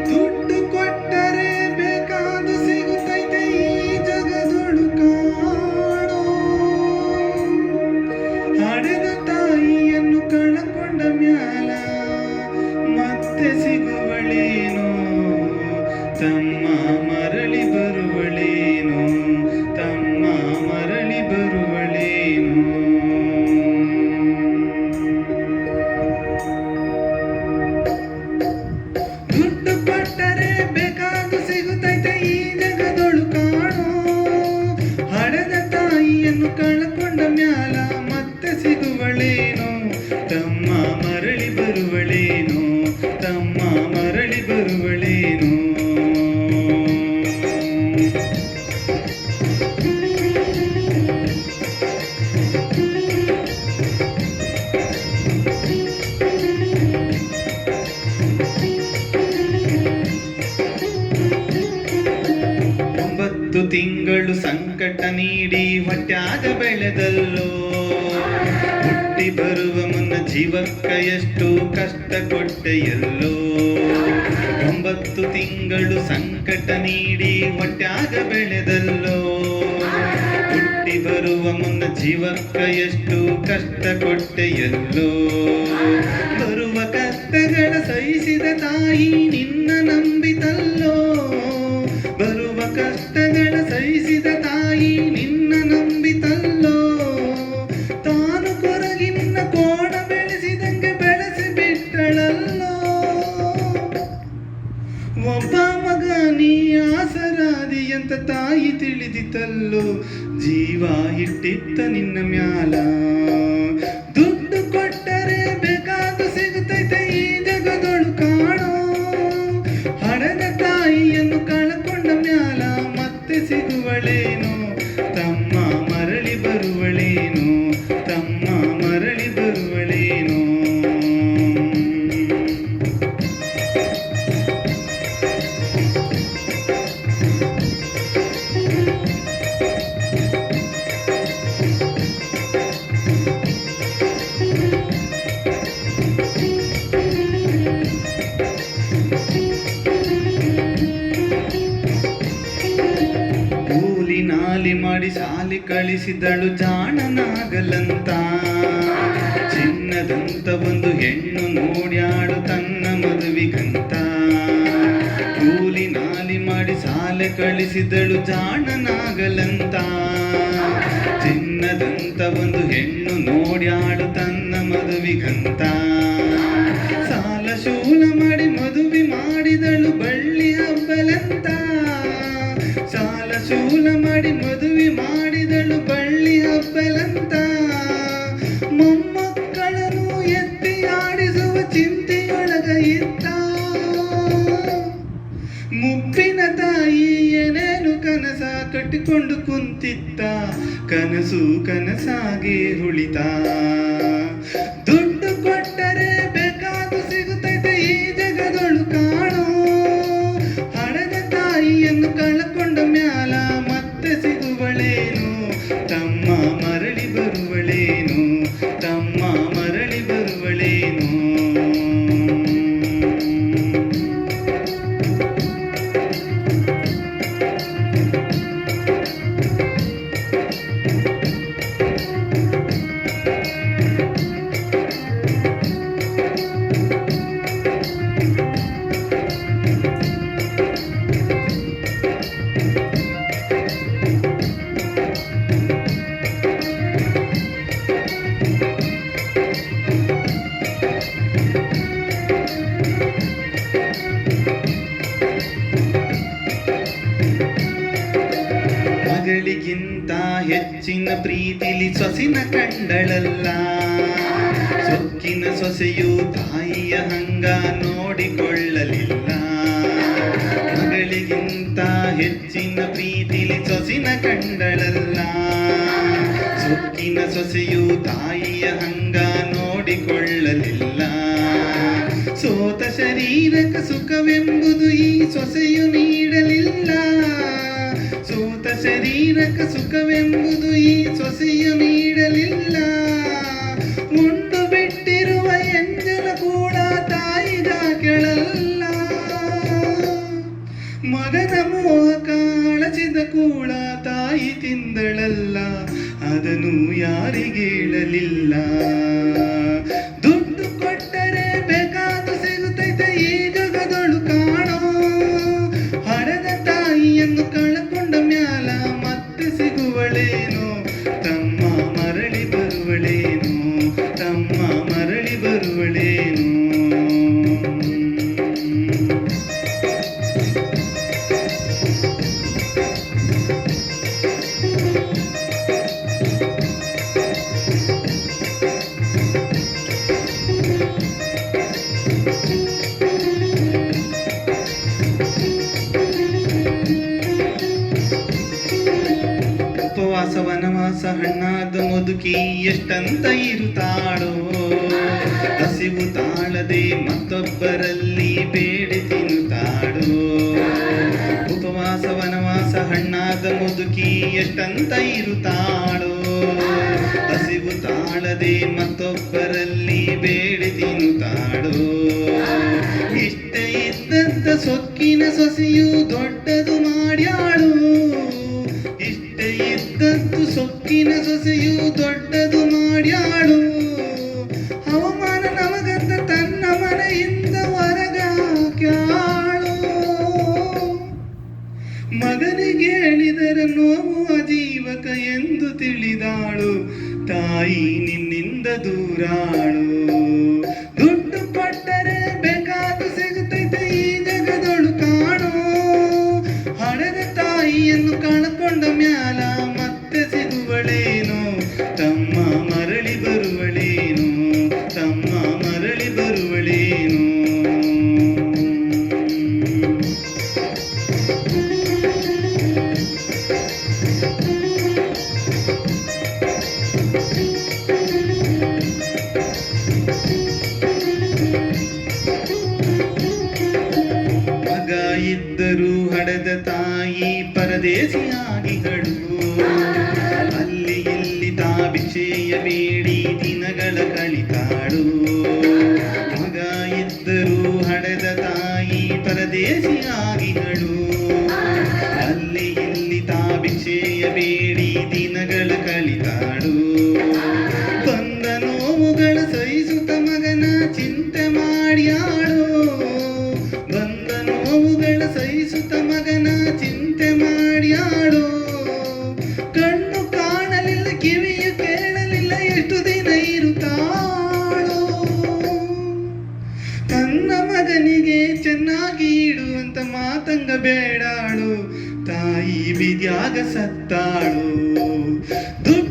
ದುಡ್ಡು ಕೊಟ್ಟರೆ ಬೇಕಾದು ಸಿಗುತ್ತೈತೆ ಈ ಜಗದೊಳು ಕಾಣೋ. ಹಡೆದ ತಾಯಿಯನ್ನು ಕಳಕೊಂಡ ಮ್ಯಾಲ ಮತ್ತೆ ಸಿಗುವಳೇನೋ, ತಮ್ಮ ಮರಳಿ ಬರುವಳೇನೋ, ತಮ್ಮ ಮರಳಿ ಬರುವಳೇನೋ. ದುಡ್ಡು ಕೊಟ್ಟರೆ ಬೇಕಾದು ಸಿಗುತ್ತೈತೆ ಈ ಜಗದೊಳು ಕಾಣೋ. ಹಡೆದ ತಾಯಿಯನ್ನು ಕಳಕೊಂಡ ಮ್ಯಾಲ ಮತ್ತೆ ಸಿಗುವಳೇನೋ, ತಮ್ಮ ಮರಳಿ ಬರುವಳೇನೋ, ತಮ್ಮ ಮರಳಿ ಬರುವಳೇನೋ. ತಿಂಗಳು ಸಂಕಟ ನೀಡಿ ಹೊಟ್ಯಾಗ ಬೆಳೆದಲ್ಲೋ, ಹುಟ್ಟಿ ಬರುವ ಮುನ್ನ ಜೀವಕ್ಕ ಎಷ್ಟು ಕಷ್ಟ ಕೊಟ್ಟೆಯಲ್ಲೋ. 9 ತಿಂಗಳು ಸಂಕಟ ನೀಡಿ ಹೊಟ್ಯಾಗ ಬೆಳೆದಲ್ಲೋ, ಹುಟ್ಟಿ ಬರುವ ಮುನ್ನ ಜೀವಕ್ಕ ಎಷ್ಟು ಕಷ್ಟ ಕೊಟ್ಟೆಯಲ್ಲೋ. ಬರುವ ಕಷ್ಟಗಳ ಸಹಿಸಿದ ತಾಯಿ ನಿನ್ನ ನಂಬಿತಲ್ಲೋ, ಬರುವ ಕಷ್ಟಗಳ ಸಹಿಸಿದ ತಾಯಿ ನಿನ್ನ ನಂಬಿತಲ್ಲೋ. ತಾನು ಕೊರಗಿ ನಿನ್ನ ಕೋಣ ಬೆಳೆಸಿದಂಗೆ ಬೆಳೆಸಿ ಬಿಟ್ಟಳಲ್ಲೋ. ಒಬ್ಬ ಮಗ ನೀ ಆಸರಾದಿ ಅಂತ ತಾಯಿ ತಿಳಿದಿತಲ್ಲೋ, ಜೀವ ಇಟ್ಟಿತ್ತ ನಿನ್ನ ಮ್ಯಾಲ. ದುಡ್ಡು ಕೊಟ್ಟರೆ ಬೇಕಾದು ಸಿಗುತ್ತೈತೆ ಈ ಜಗದೊಳು ಕಾಣೋ. ಹಡೆದ ತಾಯಿಯನ್ನು ಕಳಕೊಂಡ ಮ್ಯಾಲ ಮತ್ತೆ ಸಿಗುವಳೇನೋ, ತಮ್ಮ ಮರಳಿ ಬರುವಳೇನೋ, ತಮ್ಮ ಮರಳಿ ಬರುವಳೇನೋ. ನಾಲಿ ಮಾಡಿ ಸಾಲಿ ಕಳಿಸಿದಳು ಜಾಣನಾಗಲಂತ. ಚಿನ್ನದಂತ ಒಂದು ಹೆಣ್ಣು ನೋಡ್ಯಾಡು ತನ್ನ ಮದುವಿಗಂತ. ಕೂಲಿ ನಾಲಿ ಮಾಡಿ ಸಾಲೆ ಕಳಿಸಿದಳು ಜಾಣನಾಗಲಂತ. ಚಿನ್ನದಂತ ಒಂದು ಹೆಣ್ಣು ನೋಡ್ಯಾಡು ತನ್ನ ಮದುವಿಗಂತ. ಸಾಲ ಶೂಲ ಮಾಡಿ ಮದುವೆ ಮಾಡಿದಳು ಬಳ್ಳಿ ಹಬ್ಬಲಂತ. ಸಾಲ ಶೂಲ ಮಾಡಿ ಮದುವೆ ಮಾಡಿದಳು ಬಳ್ಳಿ ಹಬ್ಬಲಂತ. ಮೊಮ್ಮಕ್ಕಳನ್ನು ಎತ್ತಿ ಆಡಿಸುವ ಚಿಂತೆಯೊಳಗ ಇತ್ತ. ಮುಪ್ಪಿನ ತಾಯಿ ಏನೇನು ಕನಸ ಕಟ್ಟಿಕೊಂಡು ಕುಂತಿತ್ತ, ಕನಸು ಕನಸಾಗಿ ಹುಳಿತ. ದುಡ್ಡು ಕೊಟ್ಟರೆ ಬೇಕಾದು ಸಿಗುತ್ತೈತೆ ಈ ಜಗದೊಳು ಕಾಣೋ. ಹಡೆದ ತಾಯಿಯನ್ನು ಕಳಕೊಂಡ ಮ್ಯಾಲ ಮತ್ತೆ ಸಿಗುವಳೇನೋ, ತಮ್ಮ ಮರಳಿ ಬರುವಳೇನೋ, ತಮ್ಮ ಮರಳಿ ಬರುವಳೇನೋ. ಮಗಳಿಗಿಂತ ಹೆಚ್ಚಿನ ಪ್ರೀತಿಲಿ ಸೊಸಿನ ಕಂಡಳಲ್ಲ. ಸೊಕ್ಕಿನ ಸೊಸೆಯು ತಾಯಿಯ ಹಂಗ ನೋಡಿಕೊಳ್ಳಲಿಲ್ಲ. ಮಗಳಿಗಿಂತ ಹೆಚ್ಚಿನ ಪ್ರೀತಿಲಿ ಸೊಸಿನ ಕಂಡಳಲ್ಲ. ಸೊಕ್ಕಿನ ಸೊಸೆಯು ತಾಯಿಯ ಹಂಗ ನೋಡಿಕೊಳ್ಳಲಿಲ್ಲ. ಸೋತ ಶರೀರಕ ಸುಖವೆಂಬುದು ಈ ಸೊಸೆಯು ನೀಡಲಿಲ್ಲ. ಸೋತ ಶರೀರಕ ಸುಖವೆಂಬುದು ಈ ಸೊಸೆಯು ನೀಡಲಿಲ್ಲ. ಉಂಡು ಬಿಟ್ಟಿರುವ ಎಂಜಲ ಕೂಡ ತಾಯಿಗ ಕೆಳಲ್ಲ. ಮಗನ ಮೋಹ ಕಾಳಚಿದ ಕೂಳ ತಾಯಿ ತಿಂದಳಲ್ಲ, ಅದನ್ನು ಯಾರಿಗೇಳಲಿಲ್ಲ. ದುಡ್ಡು ಕೊಟ್ಟರೆ ಬೇಕಾದ ಸಿಗುತ್ತೈತೆ ಈ ಜಗದೊಳು ಕಾಣೋ, ಹಡೆದ ತಾಯಿಯನ್ನು ಕಳಕೊಂಡ ಮ್ಯಾಲ ಮತ್ತೆ ಸಿಗುವಳೇನೋ, ತಮ್ಮ ಮರಳಿ ಬರುವಳೇನೋ, ತಮ್ಮ ಮರಳಿ ಬರುವಳೇನೋ. ಉಪವಾಸ ವನವಾಸ ಹಣ್ಣಾದ ಮುದುಕಿ ಎಷ್ಟಂತ ಇರುತ್ತಾಳೋ, ಹಸಿವು ತಾಳದೆ ಮತ್ತೊಬ್ಬರಲ್ಲಿ ಬೇಡಿ ತಿನ್ನುತ್ತಾಳೋ. ಉಪವಾಸ ವನವಾಸ ಹಣ್ಣಾದ ಮುದುಕಿ ಎಷ್ಟಂತ ಇರುತ್ತಾಳೋ, ಹಸಿವು ತಾಳದೆ ಮತ್ತೊಬ್ಬರಲ್ಲಿ ಬೇಡಿ ತಿನ್ನುತ್ತಾಳೋ. ಇಷ್ಟ ಇದ್ದಂತ ಸೊಕ್ಕಿನ ಸೊಸೆಯು ದೊಡ್ಡದು ಮಾಡ್ಯಾಳು, ಇಷ್ಟ ಇದ್ದಂತು ಸೊಕ್ಕಿನ ಸೊಸೆಯು ದೊಡ್ಡದು ಮಾಡ್ಯಾಳು. ಅವಮಾನ ನಮಗಂತ ತನ್ನ ಮನೆಯಿಂದ ಹೊರಗಾಕ್ಯಾಳು. ಮಗನಿಗೆ ಹೇಳಿದರ ನೋವು ಅಜೀವಕ ಎಂದು ತಿಳಿದಾಳು, ತಾಯಿ ನಿನ್ನಿಂದ ದೂರಾಳು. ದುಡ್ಡು ಕೊಟ್ಟರೆ ಬೇಕಾದ ಸಿಗುತ್ತೈತೆ ಈ ಜಗದೊಳು ಕಾಣೋ, ಹಡೆದ ತಾಯಿಯನ್ನು ಕಳ್ಕೊಂಡ ಮ್ಯಾಲ ಮತ್ತೆ ಸಿಗುವಳೇನೋ, ತಮ್ಮ ಮರಳಿ ಬರುವಳೇನೋ, ತಮ್ಮ ಮರಳಿ ಬರುವಳೇನೋ. ಮಗ ಇದ್ದರೂ ಹಡೆದ ತಾಯಿ ಪರದೇಶಿಯಾಗಿಗಳು, ಅಲ್ಲಿ ಇಲ್ಲಿ ತಾ ಭಿಕ್ಷೆಯ ಬೇಡಿ ದಿನಗಳ ಕಳಿತಾಳು. ಮಗ ಇದ್ದರೂ ಹಡೆದ ತಾಯಿ ಪರದೇಶಿಯಾಗಿಗಳು, ಅಲ್ಲಿ ಇಲ್ಲಿ ತಾ ಭಿಕ್ಷೆಯ ಬೇಡಿ ದಿನಗಳ ಕಳಿತಾಳು. ಬಂದ ನೋವುಗಳ ಸಹಿಸುತ್ತ ಮಗನ ಚಿಂತೆ ಮಾಡ್ಯಾಳು, ಬಂದ ನೋವುಗಳ ಸಹಿಸುತ್ತ ಮಗನ ಚಿಂತೆ ಮಾಡ್ಯಾಳು. ಕಣ್ಣು ಕಾಣಲಿಲ್ಲ ಕಿವಿಯು ಕೇಳಲಿಲ್ಲ ಎಷ್ಟು ದಿನ ಇರುತ್ತಾಳೋ, ತನ್ನ ಮಗನಿಗೆ ಚೆನ್ನಾಗಿ ಇಡುವಂತ ಮಾತಂಗ ಬೇಡಾಳು, ತಾಯಿ ಬಿದ್ಯಾಗ ಸತ್ತಾಳು. ದುಡ್ಡು